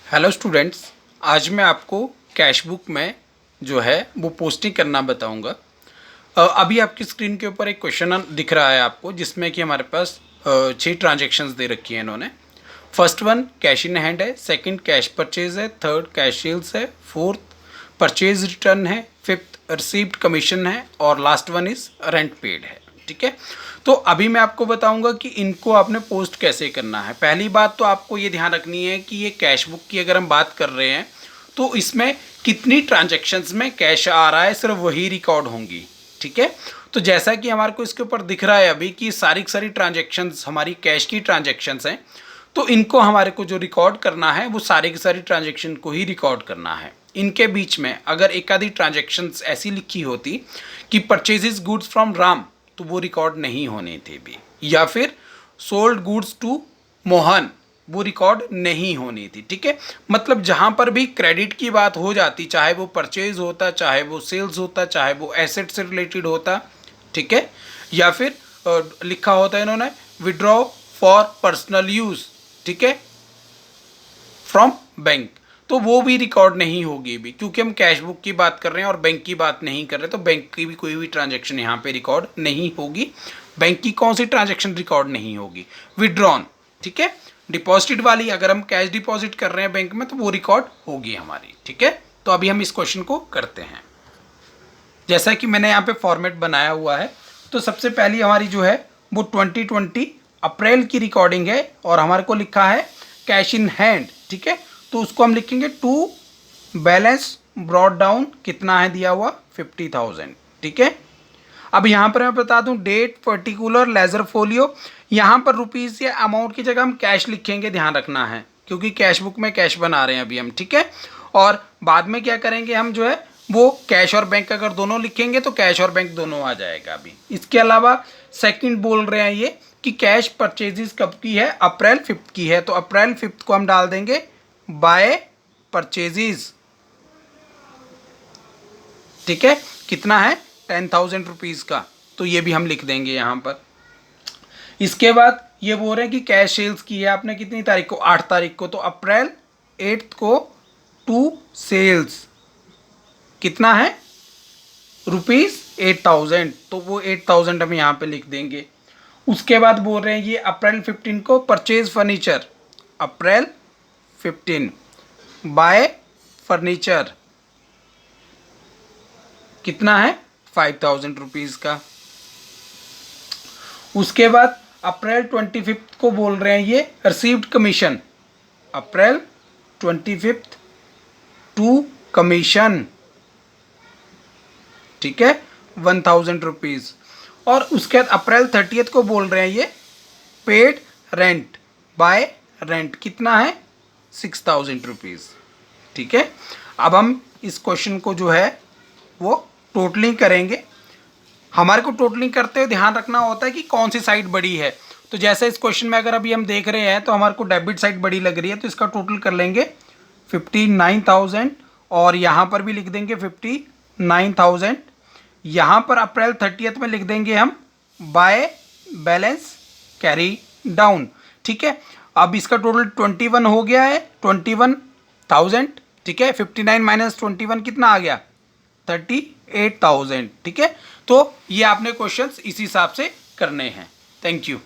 Hello students, आज मैं आपको कैश बुक में जो है वो पोस्टिंग करना बताऊंगा। अभी आपकी स्क्रीन के ऊपर एक क्वेश्चन दिख रहा है आपको, जिसमें कि हमारे पास 6 ट्रांजैक्शंस दे रखी है इन्होंने। First one cash in hand है, सेकंड कैश परचेज है, थर्ड कैश सेल्स है, फोर्थ परचेज रिटर्न है, फिफ्थ रिसीव्ड कमीशन है और last one is rent paid है। ठीक है, तो अभी मैं आपको बताऊंगा कि इनको आपने पोस्ट कैसे करना है। पहली बात तो आपको ये ध्यान रखनी है कि ये कैश बुक की अगर हम बात कर रहे हैं तो इसमें कितनी ट्रांजैक्शंस में कैश आ रहा है, सिर्फ वही रिकॉर्ड होंगी। ठीक है, तो जैसा कि हमारे को इसके ऊपर दिख रहा है अभी कि सारी ट्रांजैक्शंस हमारी कैश की ट्रांजैक्शंस हैं, तो इनको हमारे को जो रिकॉर्ड करना है वो सारी की सारी ट्रांजैक्शन को ही रिकॉर्ड करना है। इनके बीच में अगर एक आधी ट्रांजैक्शंस ऐसी लिखी होती कि परचेजेस गुड्स फ्रॉम राम, तो वो रिकॉर्ड नहीं होने थे भी, या फिर सोल्ड गुड्स टू मोहन, वो रिकॉर्ड नहीं होनी थी। ठीक है, मतलब जहां पर भी क्रेडिट की बात हो जाती, चाहे वो परचेज होता, चाहे वो सेल्स होता, चाहे वो एसेट से रिलेटेड होता, ठीक है, या फिर लिखा होता है इन्होंने विड्रॉ फॉर पर्सनल यूज, ठीक है, फ्रॉम बैंक, तो वो भी रिकॉर्ड नहीं होगी भी, क्योंकि हम कैश बुक की बात कर रहे हैं और बैंक की बात नहीं कर रहे, तो बैंक की भी कोई भी ट्रांजैक्शन यहाँ पे रिकॉर्ड नहीं होगी। बैंक की कौन सी ट्रांजैक्शन रिकॉर्ड नहीं होगी? विड्रॉन, ठीक है, डिपॉजिट वाली, अगर हम कैश डिपॉजिट कर रहे हैं बैंक में तो वो रिकॉर्ड होगी हमारी। ठीक है, तो अभी हम इस क्वेश्चन को करते हैं। जैसा कि मैंने यहाँ पे फॉर्मेट बनाया हुआ है, तो सबसे पहली हमारी जो है वो 2020 अप्रैल की रिकॉर्डिंग है और हमारे को लिखा है कैश इन हैंड। ठीक है, तो उसको हम लिखेंगे टू बैलेंस ब्रॉड डाउन, कितना है दिया हुआ 50,000। ठीक है, अब यहाँ पर मैं बता दूं डेट पर्टिकुलर लेजर फोलियो, यहाँ पर रुपीज़ या अमाउंट की जगह हम कैश लिखेंगे, ध्यान रखना है, क्योंकि कैश बुक में कैश बना रहे हैं अभी हम। ठीक है, और बाद में क्या करेंगे हम जो है वो कैश और बैंक अगर दोनों लिखेंगे तो कैश और बैंक दोनों आ जाएगा अभी। इसके अलावा सेकंड बोल रहे हैं ये कि कैश परचेजेस कब की है, अप्रैल 5 की है, तो अप्रैल 5 को हम डाल देंगे बाय परचेजेस। ठीक है, कितना है 10,000 रुपीज़ का, तो ये भी हम लिख देंगे यहाँ पर। इसके बाद ये बोल रहे हैं कि कैश सेल्स की है आपने कितनी तारीख को, 8 तारीख को, तो अप्रैल 8 को टू सेल्स कितना है रुपीज़ 8,000, तो वो 8,000 हम यहाँ पे लिख देंगे। उसके बाद बोल रहे हैं ये अप्रैल 15 को परचेज फर्नीचर, अप्रैल 15 बाय फर्नीचर कितना है 5,000 रुपीज़ का। उसके बाद अप्रैल 25 को बोल रहे हैं ये received commission, April 25 to commission, ठीक है, 1,000 रुपीज़। और उसके बाद अप्रैल 30 को बोल रहे हैं ये पेड रेंट बाय रेंट, कितना है 6,000 रुपीज़। ठीक है, अब हम इस क्वेश्चन को जो है वो टोटलिंग करेंगे। हमारे को टोटलिंग करते हुए ध्यान रखना होता है कि कौन सी साइड बड़ी है। तो जैसे इस क्वेश्चन में अगर अभी हम देख रहे हैं तो हमारे को डेबिट साइड बड़ी लग रही है, तो इसका टोटल कर लेंगे 59,000 और यहाँ पर भी लिख देंगे 59,000। यहाँ पर अप्रैल 30 में लिख देंगे हम बाय बैलेंस कैरी डाउन। ठीक है, अब इसका टोटल 21 हो गया है, 21,000। ठीक है, 59 माइनस 21 कितना आ गया 38,000। ठीक है, तो ये आपने क्वेश्चंस इस हिसाब से करने हैं। Thank you.